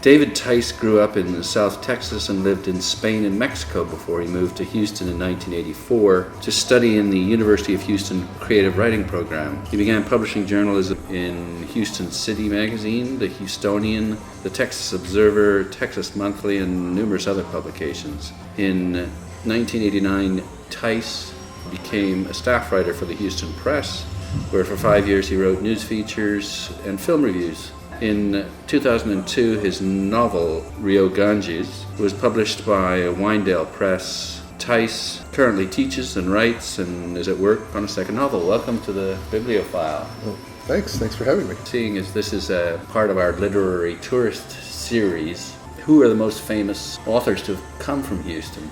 David Theis grew up in South Texas and lived in Spain and Mexico before he moved to Houston in 1984 to study in the University of Houston creative writing program. He began publishing journalism in Houston City Magazine, the Houstonian, the Texas Observer, Texas Monthly, and numerous other publications. In 1989, Theis became a staff writer for the Houston Press, where for 5 years he wrote news features and film reviews. In 2002, his novel, Rio Ganges, was published by Wynedale Press. Theis currently teaches and writes and is at work on a second novel. Welcome to the Bibliophile. Well, thanks for having me. Seeing as this is a part of our literary tourist series, who are the most famous authors to have come from Houston?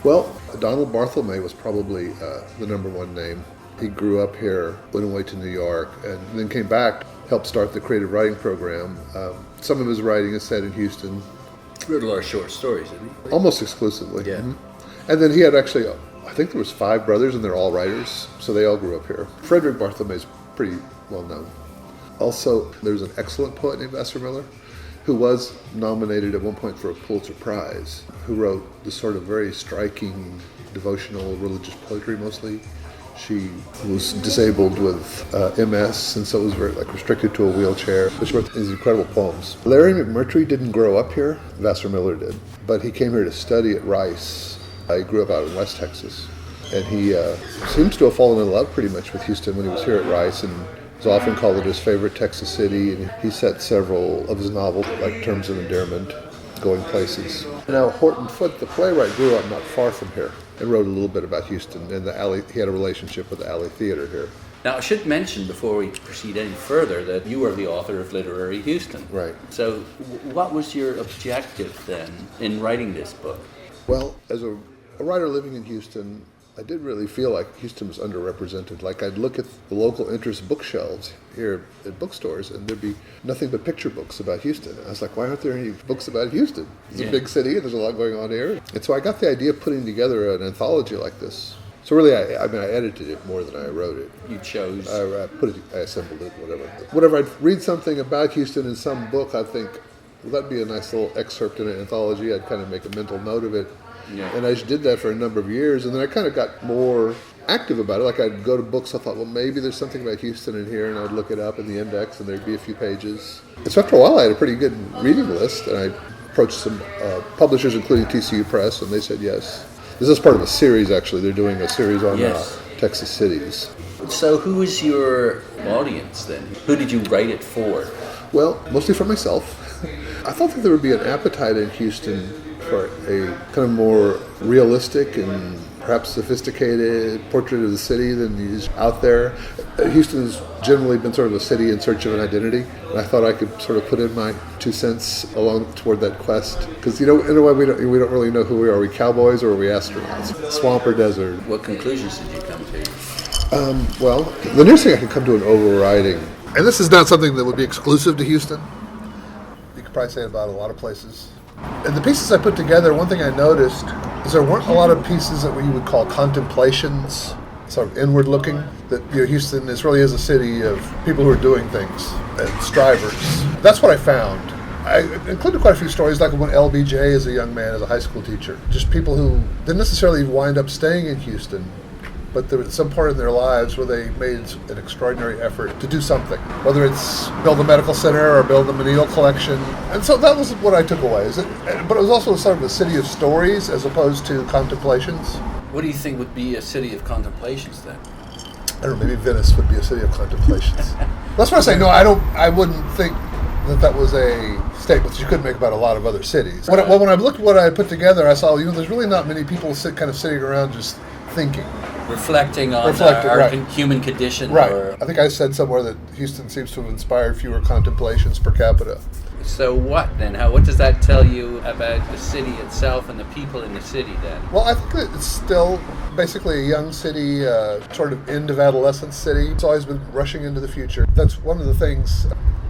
Well, Donald Barthelme was probably the number one name. He grew up here, went away to New York, and then came back, helped start the creative writing program. Some of his writing is set in Houston. He wrote a lot of short stories, didn't he? Almost exclusively. Yeah. Mm-hmm. And then he had actually, I think there was 5 brothers, and they're all writers, so they all grew up here. Frederick Barthelme is pretty well known. Also, there's an excellent poet named Esther Miller, who was nominated at one point for a Pulitzer Prize, who wrote this sort of very striking, devotional, religious poetry mostly. She was disabled with MS, and so was very restricted to a wheelchair. But she wrote these incredible poems. Larry McMurtry didn't grow up here. Vassar Miller did. But he came here to study at Rice. He grew up out in West Texas. And he seems to have fallen in love pretty much with Houston when he was here at Rice, and was often called it his favorite Texas city. And he set several of his novels, like Terms of Endearment, Going Places. Now, Horton Foote, the playwright, grew up not far from here and wrote a little bit about Houston, and the Alley. He had a relationship with the Alley Theater here. Now, I should mention before we proceed any further that you are the author of Literary Houston. Right. So what was your objective then in writing this book? Well, as a writer living in Houston, I did really feel like Houston was underrepresented. Like, I'd look at the local interest bookshelves here at bookstores, and there'd be nothing but picture books about Houston. I was like, why aren't there any books about Houston? It's a big city, and there's a lot going on here. And so I got the idea of putting together an anthology like this. So really, I edited it more than I wrote it. You chose. I assembled it, whatever. Whenever I'd read something about Houston in some book, I'd think, well, that'd be a nice little excerpt in an anthology. I'd kind of make a mental note of it. Yeah. And I just did that for a number of years, and then I kind of got more active about it. Like, I'd go to books, I thought, well, maybe there's something about Houston in here, and I'd look it up in the index, and there'd be a few pages. And so after a while, I had a pretty good reading list, and I approached some publishers, including TCU Press, and they said yes. This is part of a series, actually. They're doing a series on Texas cities. So who is your audience, then? Who did you write it for? Well, mostly for myself. I thought that there would be an appetite in Houston for a kind of more realistic and perhaps sophisticated portrait of the city than is out there. Houston has generally been sort of a city in search of an identity, and I thought I could sort of put in my 2 cents along toward that quest. Because, in a way, we don't really know who we are. Are we cowboys or are we astronauts? Swamp or desert? What conclusions did you come to? Well, the nearest thing I can come to an overriding, and this is not something that would be exclusive to Houston. You could probably say it about a lot of places. And the pieces I put together, one thing I noticed is there weren't a lot of pieces that we would call contemplations, sort of inward-looking. That Houston really is a city of people who are doing things and strivers. That's what I found. I included quite a few stories, like when LBJ as a young man, as a high school teacher. Just people who didn't necessarily wind up staying in Houston, but there was some part in their lives where they made an extraordinary effort to do something, whether it's build a medical center or build a Menil collection. And so that was what I took away. But it was also sort of a city of stories as opposed to contemplations. What do you think would be a city of contemplations then? I don't know, maybe Venice would be a city of contemplations. That's what I say. No, I wouldn't think that was a statement that you couldn't make about a lot of other cities. When I looked at what I had put together, I saw, there's really not many people kind of sitting around just thinking. Reflecting on our human condition. Right. I think I said somewhere that Houston seems to have inspired fewer contemplations per capita. So what then? What does that tell you about the city itself and the people in the city then? Well, I think that it's still basically a young city, sort of end of adolescence city. It's always been rushing into the future. That's one of the things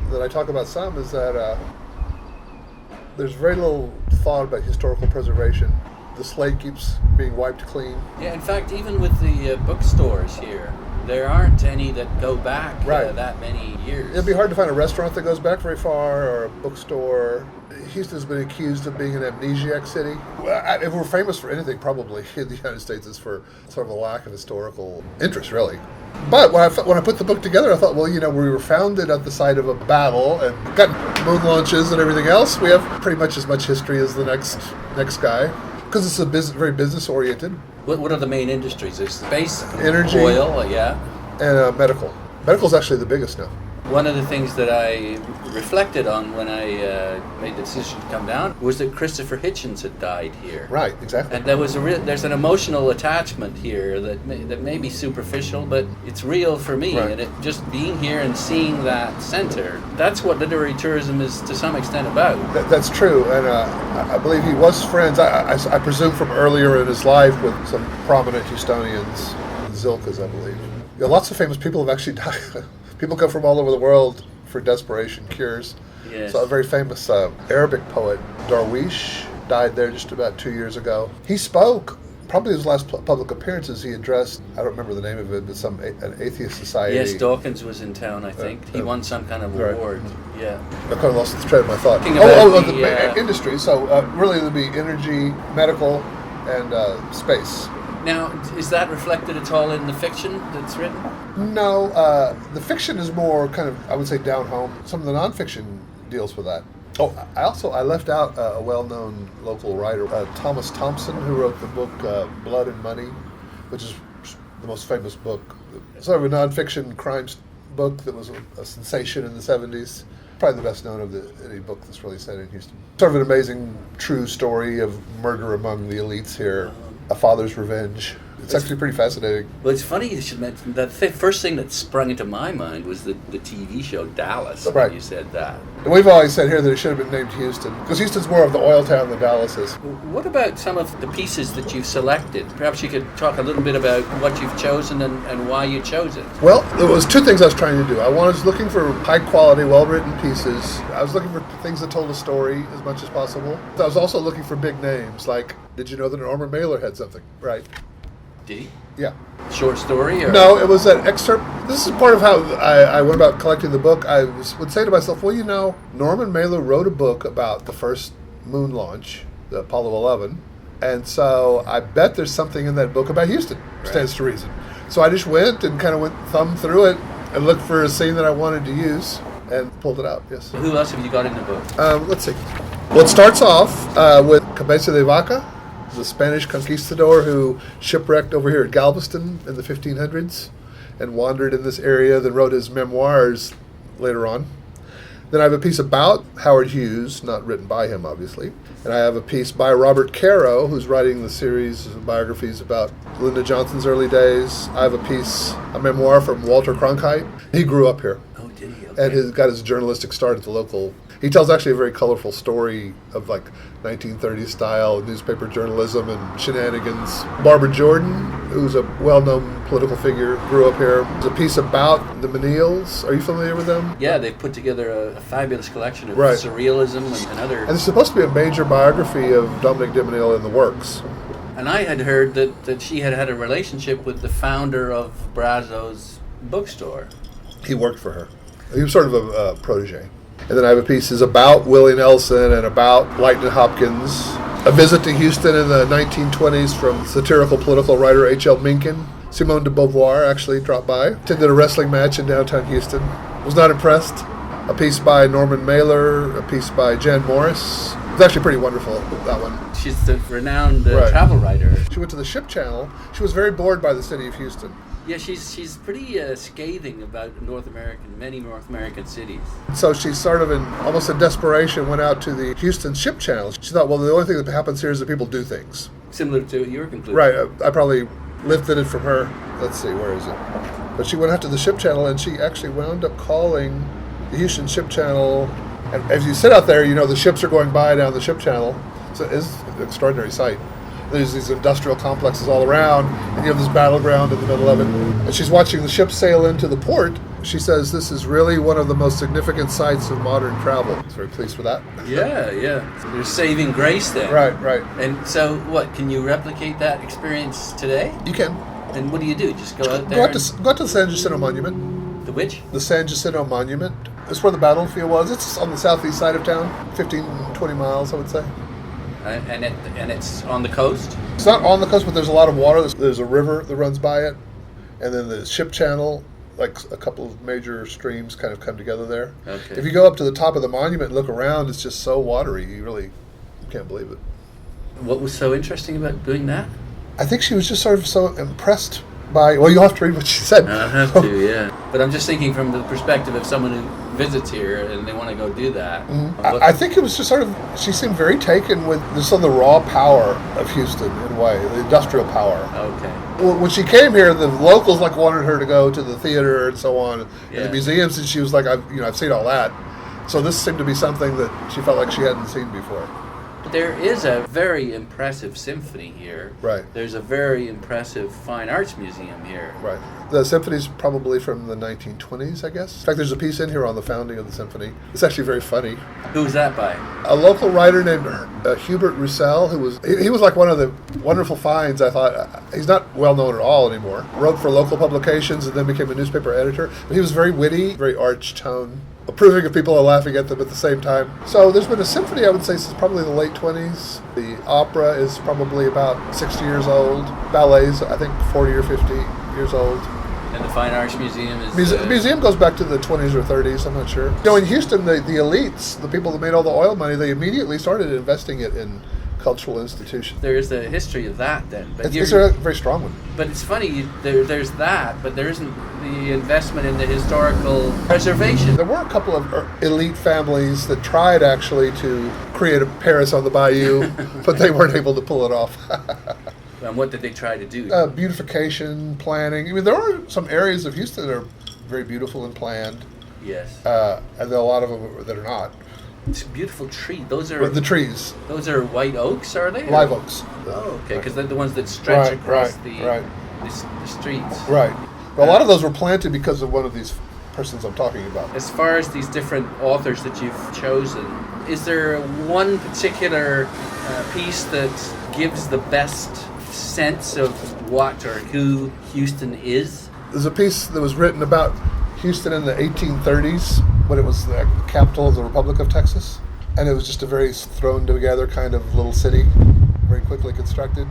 that I talk about some, is that there's very little thought about historical preservation. The slate keeps being wiped clean. Yeah, in fact, even with the bookstores here, there aren't any that go back Right. that many years. It'd be hard to find a restaurant that goes back very far, or a bookstore. Houston's been accused of being an amnesiac city. If we're famous for anything, probably in the United States, is for sort of a lack of historical interest, really. But when I put the book together, I thought, well, we were founded at the site of a battle and got moon launches and everything else. We have pretty much as much history as the next guy, because it's very business oriented. What are the main industries? There's space, energy, oil, and medical. Medical's actually the biggest now. One of the things that I reflected on when I made the decision to come down was that Christopher Hitchens had died here. Right, exactly. And there's an emotional attachment here that may be superficial, but it's real for me. Right. And it just being here and seeing that center, that's what literary tourism is to some extent about. That's true, and I believe he was friends, I presume, from earlier in his life with some prominent Houstonians, Zilkas, I believe. Lots of famous people have actually died. People come from all over the world for desperation cures. Yes. So a very famous Arabic poet, Darwish, died there just about 2 years ago. He spoke, probably his last public appearances, he addressed, I don't remember the name of it, but an atheist society. Yes, Dawkins was in town, I think. He won some kind of award. Right. Yeah. I kind of lost the thread of my thought. The industry. So really there'd be energy, medical, and space. Now, is that reflected at all in the fiction that's written? No, the fiction is more kind of, I would say, down home. Some of the nonfiction deals with that. Oh, I left out a well-known local writer, Thomas Thompson, who wrote the book Blood and Money, which is the most famous book. Sort of a nonfiction crime book that was a sensation in the 70s. Probably the best known of any book that's really set in Houston. Sort of an amazing, true story of murder among the elites here. A father's revenge. It's actually pretty fascinating. Well, it's funny you should mention that. The first thing that sprung into my mind was the TV show Dallas. Right. When you said that. And we've always said here that it should have been named Houston, because Houston's more of the oil town than Dallas is. What about some of the pieces that you've selected? Perhaps you could talk a little bit about what you've chosen and why you chose it. Well, there was two things I was trying to do. I was looking for high-quality, well-written pieces. I was looking for things that told a story as much as possible. I was also looking for big names, like, did you know that Norman Mailer had something? Right. Did he? Yeah. Short story? Or? No, it was an excerpt. This is part of how I went about collecting the book. I would say to myself, well, Norman Mailer wrote a book about the first moon launch, the Apollo 11, and so I bet there's something in that book about Houston. Right. Stands to reason. So I just went and kind of thumbed through it and looked for a scene that I wanted to use and pulled it out, yes. Who else have you got in the book? Let's see. Well, it starts off with Cabeza de Vaca, the Spanish conquistador who shipwrecked over here at Galveston in the 1500s and wandered in this area, then wrote his memoirs later on. Then I have a piece about Howard Hughes, not written by him, obviously. And I have a piece by Robert Caro, who's writing the series of biographies about Lyndon Johnson's early days. I have a memoir from Walter Cronkite. He grew up here. Oh, did he? Okay. And got his journalistic start at the local. He tells actually a very colorful story of 1930s style newspaper journalism and shenanigans. Barbara Jordan, who's a well-known political figure, grew up here. There's a piece about the Menils. Are you familiar with them? Yeah, they've put together a fabulous collection of Right. surrealism and other... And it's supposed to be a major biography of Dominic de Menil in the works. And I had heard that she had a relationship with the founder of Brazzo's bookstore. He worked for her. He was sort of a protege. And then I have a pieces about Willie Nelson and about Lightnin' Hopkins. A visit to Houston in the 1920s from satirical political writer H.L. Mencken. Simone de Beauvoir actually dropped by. Attended a wrestling match in downtown Houston. Was not impressed. A piece by Norman Mailer. A piece by Jan Morris. It's actually pretty wonderful, that one. She's the renowned Right. travel writer. She went to the ship channel. She was very bored by the city of Houston. Yeah, she's pretty scathing about many North American cities. So she sort of, in almost in desperation, went out to the Houston ship channel. She thought, well, the only thing that happens here is that people do things. Similar to your conclusion. Right. I probably lifted it from her. Let's see, where is it? But she went out to the ship channel, and she actually wound up calling the Houston ship channel. And as you sit out there, the ships are going by down the ship channel. So it's an extraordinary sight. There's these industrial complexes all around, and you have this battleground in the middle of it. And she's watching the ship sail into the port. She says, this is really one of the most significant sights of modern travel. I was very pleased with that. Yeah. So there's saving grace there. Right. And so, can you replicate that experience today? You can. And what do you do? Just go out there? Go out to the San Jacinto Monument. The which? The San Jacinto Monument. It's where the battlefield was. It's on the southeast side of town, 15, 20 miles, I would say. And it's on the coast? It's not on the coast, but there's a lot of water. There's a river that runs by it, and then the ship channel, like a couple of major streams kind of come together there. Okay. If you go up to the top of the monument and look around, it's just so watery. You really can't believe it. What was so interesting about doing that? I think she was just sort of so impressed by, well, you'll have to read what she said. I have to, yeah. But I'm just thinking from the perspective of someone who visits here and they want to go do that. Mm-hmm. I think it was just sort of, she seemed very taken with some of the raw power of Houston in a way, the industrial power. Okay. Well, when she came here, the locals wanted her to go to the theater and so on, and the museums, and she was like, I've seen all that. So this seemed to be something that she felt like she hadn't seen before. There is a very impressive symphony here. Right. There's a very impressive fine arts museum here. Right. The symphony's probably from the 1920s, I guess. In fact, there's a piece in here on the founding of the symphony. It's actually very funny. Who's that by? A local writer named Hubert Roussel, he was like one of the wonderful finds, I thought. He's not well known at all anymore. Wrote for local publications and then became a newspaper editor. But he was very witty, very arch tone, approving of people and laughing at them at the same time. So there's been a symphony, I would say, since probably the late 20s. The opera is probably about 60 years old. Ballet's, I think, 40 or 50 years old. And the Fine Arts Museum is... The museum goes back to the 20s or 30s, I'm not sure. In Houston, the elites, the people that made all the oil money, they immediately started investing it in cultural institutions. There is a history of that then. But it's a very strong one. But it's funny, there's that, but there isn't the investment in the historical preservation. There were a couple of elite families that tried actually to create a Paris on the Bayou, but they weren't able to pull it off. And what did they try to do? Beautification, planning. I mean, there are some areas of Houston that are very beautiful and planned. Yes. And there are a lot of them that are not. It's a beautiful tree. Those are the trees. Those are white oaks, are they? Live oaks. Oh, okay. Because they're the ones that stretch across the streets. Right. But a lot of those were planted because of one of these persons I'm talking about. As far as these different authors that you've chosen, is there one particular piece that gives the best sense of what or who Houston is? There's a piece that was written about Houston in the 1830s when it was the capital of the Republic of Texas, and it was just a very thrown together kind of little city, very quickly constructed,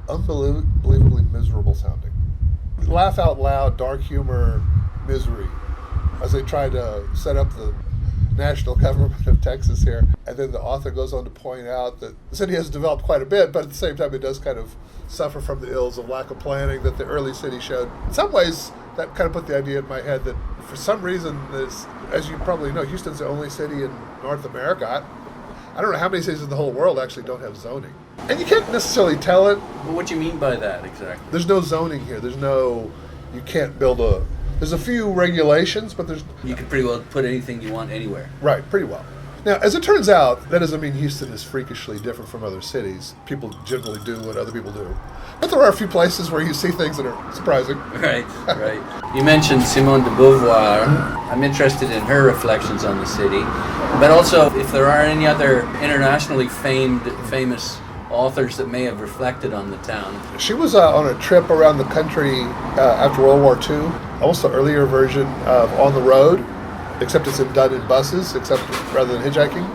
unbelievably miserable sounding. Laugh out loud, dark humor, misery, as they try to set up the national government of Texas here. And then the author goes on to point out that the city has developed quite a bit, but at the same time it does kind of suffer from the ills of lack of planning that the early city showed. In some ways, that kind of put the idea in my head that for some reason, as you probably know, Houston's the only city in North America. I don't know how many cities in the whole world actually don't have zoning. And you can't necessarily tell it. Well, what do you mean by that exactly? There's no zoning here. You can't build there's a few regulations, but you can pretty well put anything you want anywhere. Right, pretty well. Now, as it turns out, that doesn't mean Houston is freakishly different from other cities. People generally do what other people do. But there are a few places where you see things that are surprising. Right, right. You mentioned Simone de Beauvoir. I'm interested in her reflections on the city. But also, if there are any other internationally famous authors that may have reflected on the town. She was on a trip around the country after World War II, almost the earlier version of On the Road, except it's done in buses, rather than hitchhiking.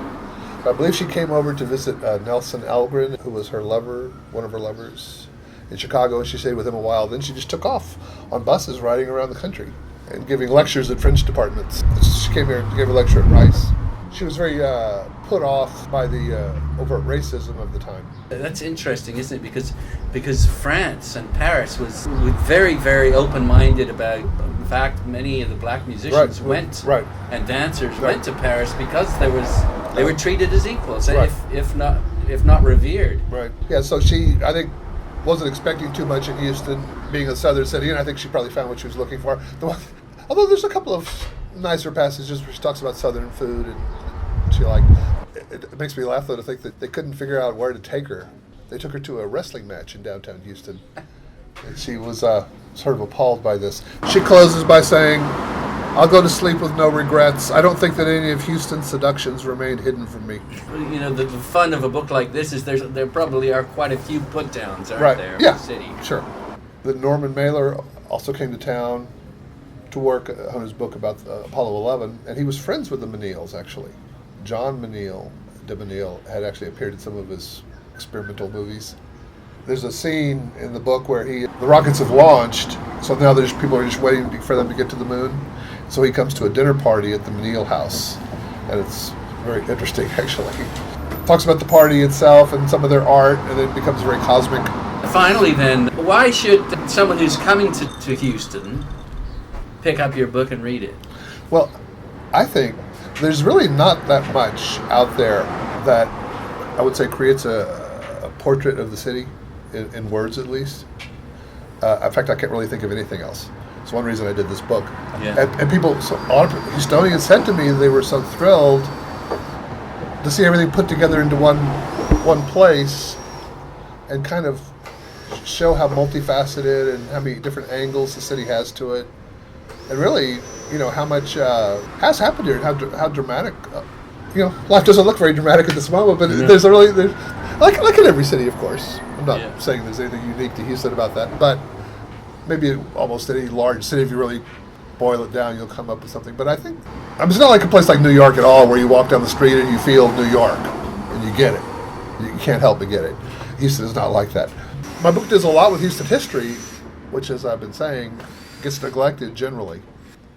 I believe she came over to visit Nelson Algren, who was her lover, one of her lovers, in Chicago, and she stayed with him a while. Then she just took off on buses riding around the country and giving lectures at French departments. She came here and gave a lecture at Rice. She was very put off by the overt racism of the time. That's interesting, isn't it? Because France and Paris was very, very open-minded about. In fact, many of the black musicians and dancers went to Paris because they were treated as equals, if not revered. Right. Yeah. So she, I think, wasn't expecting too much in Houston, being a southern city, and I think she probably found what she was looking for. Although there's a couple of nicer passages where she talks about southern food, and she it makes me laugh though to think that they couldn't figure out where to take her. They took her to a wrestling match in downtown Houston, and she was sort of appalled by this. She closes by saying, "I'll go to sleep with no regrets. I don't think that any of Houston's seductions remained hidden from me." You know, the fun of a book like this is there probably are quite a few put-downs, aren't there, in the city? Sure. Then Norman Mailer also came to town to work on his book about Apollo 11, and he was friends with the Menils, actually. John Menil, de Menil, had actually appeared in some of his experimental movies. There's a scene in the book where the rockets have launched, so now people are just waiting for them to get to the moon. So he comes to a dinner party at the Menil house, and it's very interesting, actually. Talks about the party itself and some of their art, and then it becomes very cosmic. Finally, then, why should someone who's coming to Houston pick up your book and read it? Well, I think there's really not that much out there that I would say creates a portrait of the city, in words at least. In fact, I can't really think of anything else. It's one reason I did this book. Yeah. And people, so a lot of Houstonians said to me they were so thrilled to see everything put together into one place and kind of show how multifaceted and how many different angles the city has to it. And really, how much has happened here and how dramatic. Life doesn't look very dramatic at this moment, but there's like in every city, of course. I'm not saying there's anything unique to Houston about that, but maybe almost any large city, if you really boil it down, you'll come up with something. But I think it's not like a place like New York at all, where you walk down the street and you feel New York and you get it. You can't help but get it. Houston is not like that. My book does a lot with Houston history, which, as I've been saying, gets neglected generally.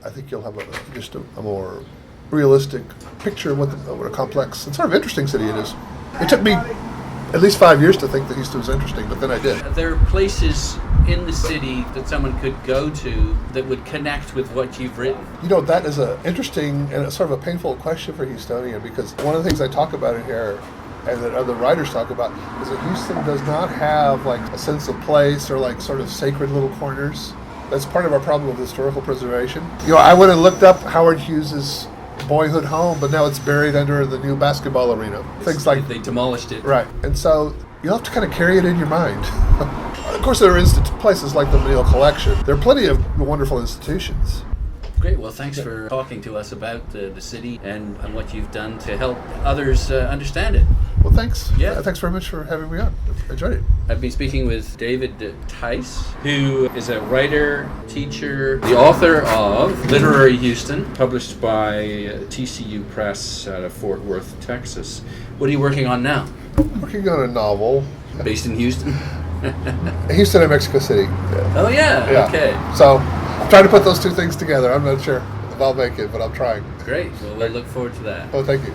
I think you'll have just a more realistic picture of what a complex and sort of interesting city it is. It took me at least 5 years to think that Houston was interesting, but then I did. There are places in the city that someone could go to that would connect with what you've written. That is an interesting and a sort of a painful question for Houstonian, because one of the things I talk about in here and that other writers talk about is that Houston does not have like a sense of place or like sort of sacred little corners. That's part of our problem with historical preservation. I went and looked up Howard Hughes's boyhood home, but now it's buried under the new basketball arena. Things like they demolished it. Right. And so you'll have to kind of carry it in your mind. Of course, there are places like the Menil Collection. There are plenty of wonderful institutions. Great. Well, thanks for talking to us about the city and what you've done to help others understand it. Well, thanks. Yeah. Thanks very much for having me on. I enjoyed it. I've been speaking with David Theis, who is a writer, teacher, the author of Literary Houston, published by TCU Press out of Fort Worth, Texas. What are you working on now? I'm working on a novel. Based in Houston? Houston and Mexico City. Yeah. Oh, yeah. Okay. So I'm trying to put those two things together. I'm not sure if I'll make it, but I'm trying. Great. Well, I look forward to that. Oh, thank you.